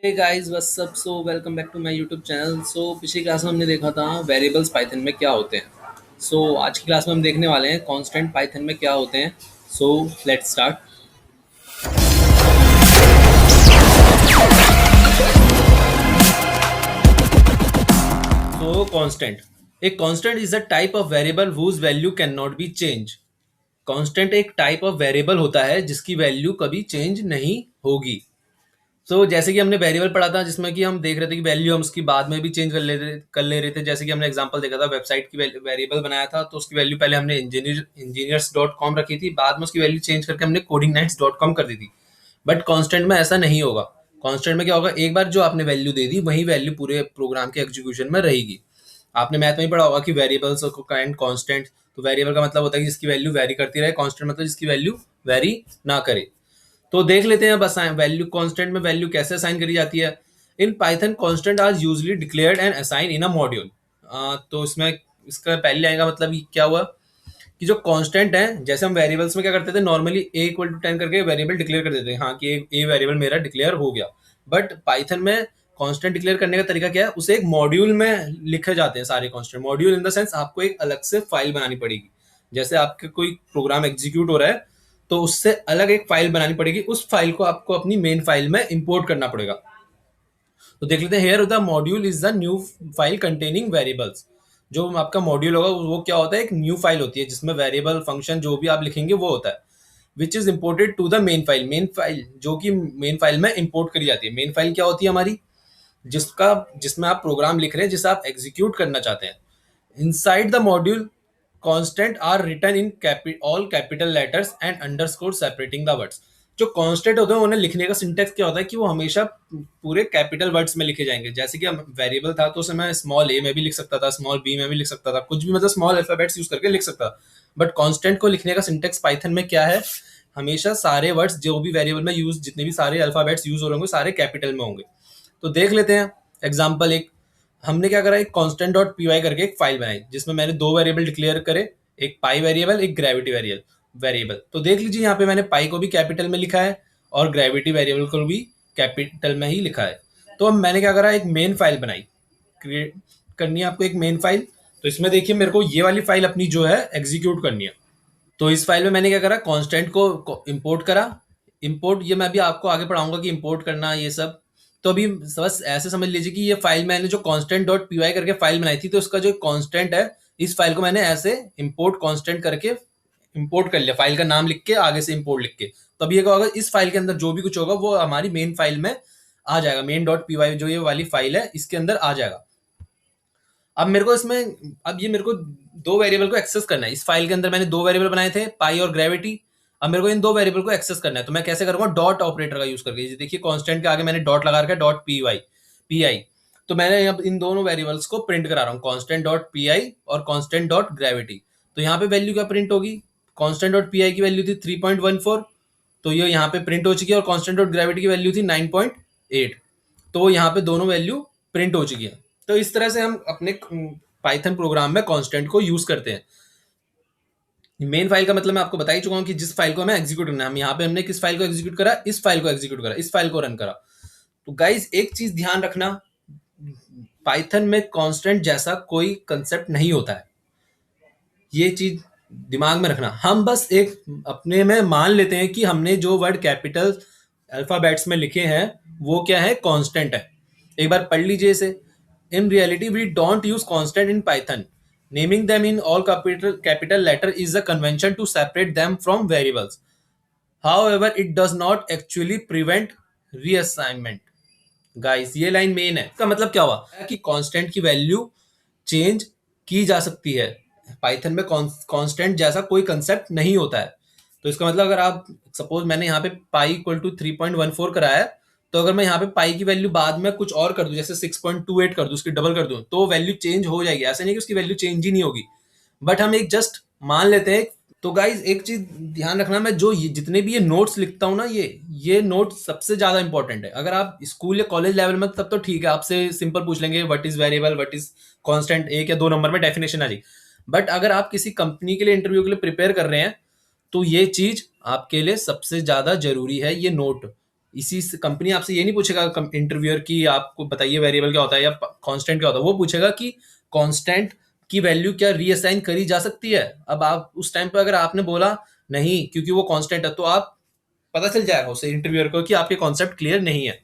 Hey guys what's up so welcome back to my YouTube channel. पिछली class में हमने देखा था वेरिएबल्स पाइथन में क्या होते हैं। आज की क्लास में हम देखने वाले हैं कांस्टेंट पाइथन में क्या होते हैं। Let's start. कांस्टेंट, एक constant is a type of variable whose value can not be change. Constant एक टाइप ऑफ वेरिएबल होता है जिसकी वैल्यू कभी चेंज नहीं होगी। जैसे कि हमने वेरिएबल पढ़ा था जिसमें कि हम देख रहे थे कि वैल्यू हम उसकी बाद में भी चेंज कर ले रहे थे। जैसे कि हमने एग्जांपल देखा था, वेबसाइट की वेरिएबल बनाया था तो उसकी वैल्यू पहले हमने इंजीनियर्स डॉट कॉम रखी थी, बाद में उसकी वैल्यू चेंज करके हमने कोडिंग नाइट्स डॉट कॉम कर दी थी। बट कांस्टेंट में ऐसा नहीं होगा। कांस्टेंट में क्या होगा, एक बार जो आपने वैल्यू दे दी वही वैल्यू पूरे प्रोग्राम के एग्जीक्यूशन में रहेगी। आपने मैथ में ही पढ़ा होगा कि वेरिएबल्स को काइंड कांस्टेंट। तो वेरिएबल का मतलब होता है कि जिसकी वैल्यू वेरी करती रहे, कांस्टेंट मतलब जिसकी वैल्यू वेरी ना करे। तो देख लेते हैं बस वैल्यू कांस्टेंट में वैल्यू कैसे असाइन करी जाती है। In Python constant are usually declared and assign in a module. तो इसमें इसका पहले आएगा मतलब ये क्या हुआ कि जो कांस्टेंट है, जैसे हम वेरिएबल्स में क्या करते थे, नॉर्मली a इक्वल टू 10 करके वेरिएबल डिक्लेयर कर देते हैं, हाँ कि ए वेरिएबल मेरा डिक्लेयर हो गया। बट पाइथन में कांस्टेंट डिक्लेयर करने का तरीका क्या है, उसे एक मॉड्यूल में लिखे जाते हैं सारे constant. Module in the sense आपको एक अलग से फाइल बनानी पड़ेगी। जैसे आपके कोई प्रोग्राम एग्जीक्यूट हो रहा है तो उससे अलग एक फाइल बनानी पड़ेगी, उस फाइल को आपको अपनी मेन फाइल में इंपोर्ट करना पड़ेगा। तो देख लेते हैं, here the module is the new file containing variables. जो आपका मॉड्यूल होगा वो क्या होता है, एक न्यू फाइल होती है जिसमें वेरिएबल फंक्शन जो भी आप लिखेंगे वो होता है। Which is imported to the main file. Main file जो कि मेन फाइल में इंपोर्ट करी जाती है। मेन फाइल क्या होती है हमारी, जिसका जिसमें आप प्रोग्राम लिख रहे हैं, जिसे आप एग्जीक्यूट करना चाहते हैं। Inside the module constant are written in all capital letters and underscore separating the words। जो कांस्टेंट होते हैं उन्हें लिखने का सिंटेक्स क्या होता है कि वो हमेशा पूरे कैपिटल वर्ड्स में लिखे जाएंगे। जैसे कि हम वेरिएबल था तो उसे मैं स्मॉल ए में भी लिख सकता था, स्मॉल बी में भी लिख सकता था, कुछ भी मतलब स्मॉल अल्फाबेट्स यूज करके लिख सकता था। बट कांस्टेंट को लिखने का सिंटेक्स पाइथन में क्या है, हमेशा सारे वर्ड्स जो भी वेरिएबल में यूज, जितने भी सारे अल्फाबेट्स यूज हो रहे होंगे सारे कैपिटल में होंगे। तो देख लेते हैं एग्जाम्पल एक। हमने क्या करा, एक कांस्टेंट डॉट पी वाई करके एक फाइल बनाई जिसमें मैंने दो वेरिएबल डिक्लेयर करे, एक पाई वेरिएबल, एक ग्रेविटी वेरिएबल। तो देख लीजिए यहाँ पे मैंने पाई को भी कैपिटल में लिखा है और ग्रेविटी वेरिएबल को भी कैपिटल में ही लिखा है। तो अब मैंने क्या करा, एक मेन फाइल बनाई। क्रिएट करनी है आपको एक मेन फाइल। तो इसमें देखिए मेरे को ये वाली फाइल अपनी जो है एग्जीक्यूट करनी है। तो इस फाइल में मैंने क्या करा, कांस्टेंट को इंपोर्ट करा। इंपोर्ट ये मैं भी आपको आगे पढ़ाऊंगा कि इंपोर्ट करना ये सब। तो अभी बस ऐसे समझ लीजिए कि ये फाइल मैंने जो कांस्टेंट डॉट पी वाई करके फाइल बनाई थी, तो इसका जो कांस्टेंट है, इस फाइल को मैंने ऐसे इंपोर्ट कांस्टेंट करके इंपोर्ट कर लिया, फाइल का नाम लिख के आगे से इंपोर्ट लिख के। तो अब ये क्या होगा, इस फाइल के अंदर जो भी कुछ होगा वो हमारी मेन फाइल में आ जाएगा। मेन डॉट पी वाई जो ये वाली फाइल है इसके अंदर आ जाएगा। अब मेरे को इसमें, अब ये मेरे को दो वेरिएबल को एक्सेस करना है। इस फाइल के अंदर मैंने दो वेरिएबल बनाए थे, पाई और ग्रेविटी। अब मेरे को इन दो वेरिएबल को एक्सेस करना है, तो मैं कैसे करूंगा, डॉट ऑपरेटर का यूज करके। देखिए कांस्टेंट के आगे मैंने डॉट लगा रखा है, dot P Y P I. तो मैंने अब इन दोनों वेरिएबल्स को प्रिंट करा रहा हूँ, कांस्टेंट डॉट पी आई और कांस्टेंट डॉट ग्रेविटी। तो यहाँ पे वैल्यू क्या प्रिंट होगी, कांस्टेंट डॉट पी आई की वैल्यू थी 3.14, तो ये यहाँ पे प्रिंट हो चुकी है। और कांस्टेंट डॉट ग्रेविटी की वैल्यू थी 9.8, तो यहाँ पे दोनों वैल्यू प्रिंट हो चुकी है। तो इस तरह से हम अपने पाइथन प्रोग्राम में कांस्टेंट को यूज करते हैं। मेन फाइल का मतलब मैं आपको बता ही चुका हूं कि जिस फाइल को हमें एग्जीक्यूट करना है। हम यहाँ पे हमने किस फाइल को एग्जीक्यूट करा, इस फाइल को एग्जीक्यूट करा, इस फाइल को रन करा। तो गाइज एक चीज ध्यान रखना, पाइथन में कांस्टेंट जैसा कोई कंसेप्ट नहीं होता है। ये चीज दिमाग में रखना। हम बस एक अपने में मान लेते हैं कि हमने जो वर्ड कैपिटल अल्फाबेट्स में लिखे हैं वो क्या है, कांस्टेंट है। एक बार पढ़ लीजिए इसे। In reality we don't use constant in Python. Naming them in all capital letter is a convention to separate them from variables. However, it does not actually prevent reassignment. Guys ये line main है। इसका मतलब क्या हुआ कि constant की value change की जा सकती है। पाइथन में कांस्टेंट जैसा कोई कंसेप्ट नहीं होता है। तो इसका मतलब अगर आप सपोज मैंने यहाँ पे पाई इक्वल टू 3.14 कराया है, तो अगर मैं यहाँ पे पाई की वैल्यू बाद में कुछ और कर दूं, जैसे 6.28 कर दूं, उसकी डबल कर दूं, तो वैल्यू चेंज हो जाएगी। ऐसा नहीं कि उसकी वैल्यू चेंज ही नहीं होगी, बट हम एक जस्ट मान लेते हैं। तो गाइज एक चीज ध्यान रखना, मैं जो जितने भी ये नोट्स लिखता हूँ ना, ये नोट सबसे ज्यादा इंपॉर्टेंट है। अगर आप स्कूल या कॉलेज लेवल में तब तो ठीक है, आपसे सिंपल पूछ लेंगे what is variable, what is constant, एक या दो नंबर में डेफिनेशन आ जाएगी। बट अगर आप किसी कंपनी के लिए इंटरव्यू के लिए प्रिपेयर कर रहे हैं तो ये चीज आपके लिए सबसे ज्यादा जरूरी है, ये नोट। इसी से कंपनी आपसे ये नहीं पूछेगा इंटरव्यूअर की आपको बताइए वेरिएबल क्या होता है या कांस्टेंट क्या होता है, वो पूछेगा कि कांस्टेंट की वैल्यू क्या रीअसाइन करी जा सकती है। अब आप उस टाइम पे अगर आपने बोला नहीं क्योंकि वो कांस्टेंट है, तो आप पता चल जाएगा उसे इंटरव्यूअर को कि आपके कॉन्सेप्ट क्लियर नहीं है।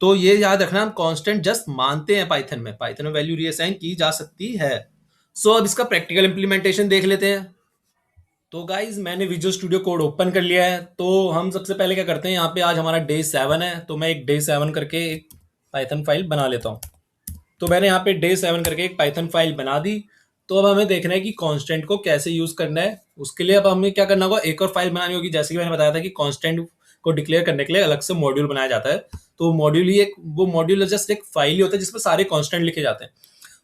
तो ये याद रखना, हम कांस्टेंट जस्ट मानते हैं पाइथन में वैल्यू रीअसाइन की जा सकती है। सो अब इसका प्रैक्टिकल इंप्लीमेंटेशन देख लेते हैं। तो गाइज मैंने विजुअल स्टूडियो कोड ओपन कर लिया है। तो हम सबसे पहले क्या करते हैं, यहाँ पे आज हमारा डे 7 है, तो मैं एक डे 7 करके एक पाइथन फाइल बना लेता हूँ। तो मैंने यहाँ पे डे 7 करके एक पाइथन फाइल बना दी। तो अब हमें देखना है कि कांस्टेंट को कैसे यूज करना है। उसके लिए अब हमें क्या करना होगा, एक और फाइल बनानी होगी। जैसे कि मैंने बताया था कि कांस्टेंट को डिक्लेयर करने के लिए अलग से मॉड्यूल बनाया जाता है। तो मॉड्यूल ही एक वो मॉड्यूल जस्ट एक फाइल ही होता है जिसमें सारे कांस्टेंट लिखे जाते हैं।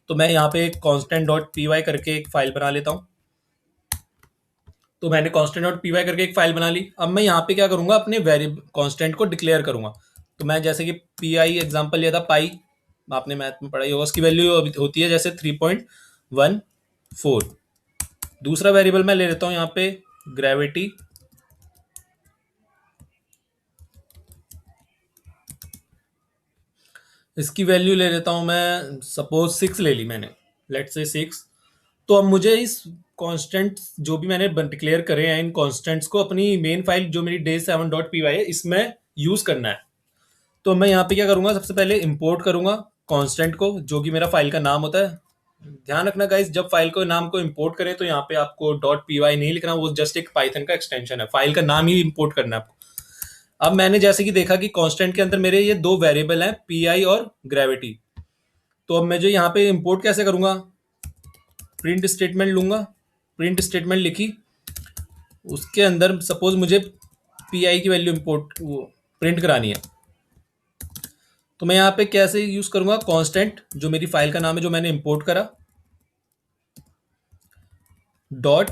तो मैं यहाँ पे कांस्टेंट डॉट पी वाई करके एक फाइल बना लेता हूँ। तो मैंने कांस्टेंट डॉट पी वाई करके एक फाइल बना ली। अब मैं यहाँ पे क्या करूंगा, अपने वेरिएबल कांस्टेंट को डिक्लेयर करूंगा। तो मैं जैसे कि पी आई एग्जाम्पल लिया था, पाई आपने मैथ में पढ़ाई होगा, उसकी वैल्यू होती है जैसे 3.14। दूसरा वेरिएबल मैं ले लेता हूँ यहाँ पे ग्रेविटी। इसकी वैल्यू ले लेता हूँ मैं, सपोज 6 ले ली मैंने, लेट से 6। तो अब मुझे इस कांस्टेंट जो भी मैंने डिक्लेयर करे हैं इन कांस्टेंट्स को अपनी मेन फाइल जो मेरी डे 7 डॉट पी वाई है इसमें यूज करना है। तो मैं यहाँ पे क्या करूंगा, सबसे पहले इंपोर्ट करूंगा कांस्टेंट को जो कि मेरा फाइल का नाम होता है। ध्यान रखना गाइस, जब फाइल को नाम को इंपोर्ट करें तो यहाँ पे आपको डॉट पी वाई नहीं लिखना, वो जस्ट एक पाइथन का एक्सटेंशन है, फाइल का नाम ही इंपोर्ट करना है आपको। अब मैंने जैसे कि देखा कि कांस्टेंट के अंदर मेरे ये दो वेरिएबल हैं, पी आई और ग्रेविटी। तो अब मैं जो यहाँ पे इंपोर्ट कैसे करूंगा, प्रिंट स्टेटमेंट लूंगा। प्रिंट स्टेटमेंट लिखी, उसके अंदर सपोज मुझे पी आई की वैल्यू इंपोर्ट वो प्रिंट करानी है। तो मैं यहाँ पे कैसे यूज करूंगा, कांस्टेंट जो मेरी फाइल का नाम है जो मैंने इंपोर्ट करा, डॉट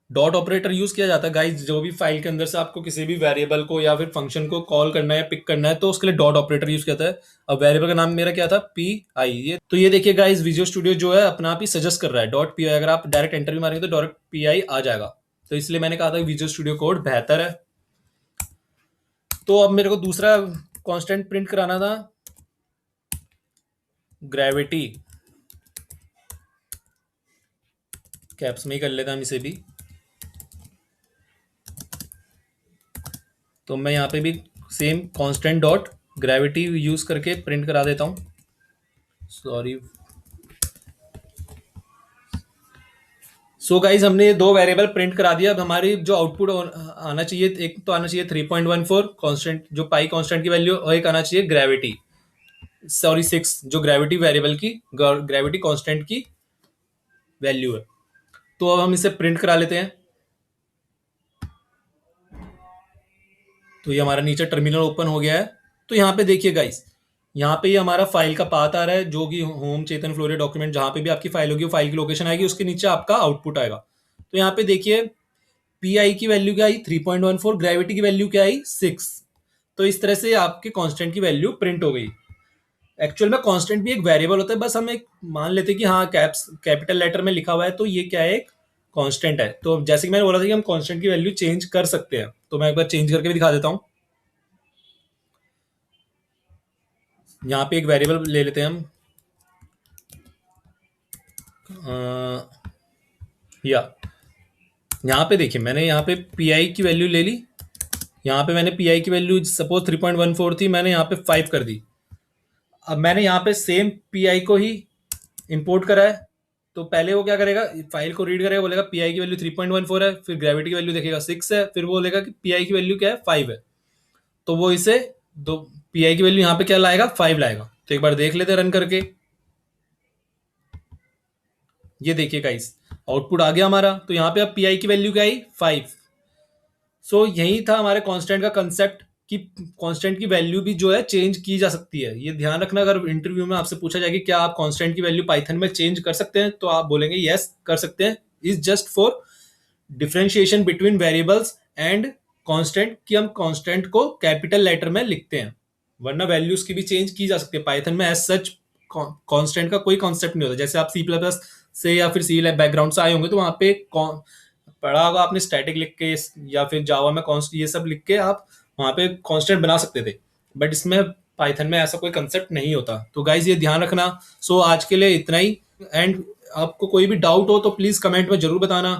डॉट ऑपरेटर यूज किया जाता है गाइस। जो भी फाइल के अंदर से आपको किसी भी वेरिएबल को या फिर फंक्शन को कॉल करना है या पिक करना है तो उसके लिए डॉट ऑपरेटर यूज किया जाता है। अब वेरिएबल का नाम मेरा क्या था, पी आई। ये तो ये देखिए गाइस, विजुअल स्टूडियो जो है अपना आप ही सजेस्ट कर रहा है डॉट पी आई। अगर आप डायरेक्ट एंटर भी मारेंगे तो डायरेक्ट पी आई आ जाएगा। तो इसलिए मैंने कहा था विजुअल स्टूडियो कोड बेहतर है। तो अब मेरे को दूसरा कॉन्स्टेंट प्रिंट कराना था, ग्रेविटी। कैप्स में ही कर लेता हम इसे भी। तो मैं यहाँ पे भी same constant dot gravity use करके प्रिंट करा देता हूँ। सॉरी। सो गाइज हमने ये दो वेरिएबल प्रिंट करा दिया। अब हमारी जो आउटपुट आना चाहिए, एक तो आना चाहिए 3.14 कांस्टेंट जो पाई कांस्टेंट की वैल्यू, और एक आना चाहिए ग्रेविटी, सॉरी 6 जो ग्रेविटी वेरिएबल की ग्रेविटी कांस्टेंट की वैल्यू है। तो अब हम इसे प्रिंट करा लेते हैं। तो ये हमारा नीचे टर्मिनल ओपन हो गया है। तो यहाँ पे देखिए गाइस, यहाँ पे ये हमारा फाइल का पाथ आ रहा है जो कि होम चेतन फ्लोरिया डॉक्यूमेंट, जहाँ पे भी आपकी फाइल होगी वो फाइल की लोकेशन आएगी, उसके नीचे आपका आउटपुट आएगा। तो यहाँ पे देखिए पी आई की वैल्यू क्या आई 3.14, ग्रेविटी की वैल्यू क्या आई 6। तो इस तरह से आपके कांस्टेंट की वैल्यू प्रिंट हो गई। एक्चुअल में कांस्टेंट भी एक वेरिएबल होता है, बस हम एक मान लेते हैं कि हाँ कैपिटल लेटर में लिखा हुआ है तो ये क्या है, एक कांस्टेंट है। तो जैसे कि मैंने बोला था कि हम कांस्टेंट की वैल्यू चेंज कर सकते हैं, तो मैं एक बार चेंज करके भी दिखा देता हूँ। यहाँ पे एक वेरिएबल ले लेते हैं हम, या यहाँ पे देखिए मैंने यहाँ पे पी आई की वैल्यू ले ली। यहाँ पे मैंने पी आई की वैल्यू सपोज 3.14 थी, मैंने यहाँ पे 5 कर दी। अब मैंने यहाँ पे सेम पी आई को ही इंपोर्ट करा है। तो पहले वो क्या करेगा, फाइल को रीड करेगा, बोलेगा पी आई की वैल्यू 3.14 है, फिर ग्रेविटी की वैल्यू देखेगा 6 है, फिर वो बोलेगा कि पी आई की वैल्यू क्या है 5 है। तो वो इसे दो पी आई की वैल्यू यहाँ पे क्या लाएगा, 5 लाएगा। तो एक बार देख लेते हैं रन करके। ये देखिए गाइस, आउटपुट आ गया हमारा। तो यहाँ पे अब पी आई की वैल्यू क्या आई 5। सो यही था हमारे कांस्टेंट का कंसेप्ट कि कांस्टेंट की वैल्यू भी जो है चेंज की जा सकती है। ये ध्यान रखना, अगर इंटरव्यू में आपसे पूछा जाए कि क्या आप कांस्टेंट की वैल्यू पाइथन में चेंज कर सकते हैं, तो आप बोलेंगे यस कर सकते हैं। Is just for differentiation between variables and constant, कि हम कांस्टेंट को कैपिटल लेटर में लिखते हैं, वरना वैल्यूज की भी चेंज की जा सकती है। पाइथन में एज सच कांस्टेंट का कोई कॉन्सेप्ट नहीं होता। जैसे आप सी प्लस से या फिर सी बैकग्राउंड से आए होंगे तो वहां पे पढ़ा होगा आपने स्टैटिक लिख के, या फिर जावा में कॉन्स्ट ये सब लिख के आप वहाँ पे कांस्टेंट बना सकते थे, बट इसमें पाइथन में ऐसा कोई कंसेप्ट नहीं होता। तो गाइज ये ध्यान रखना। सो आज के लिए इतना ही। एंड आपको कोई भी डाउट हो तो प्लीज़ कमेंट में ज़रूर बताना।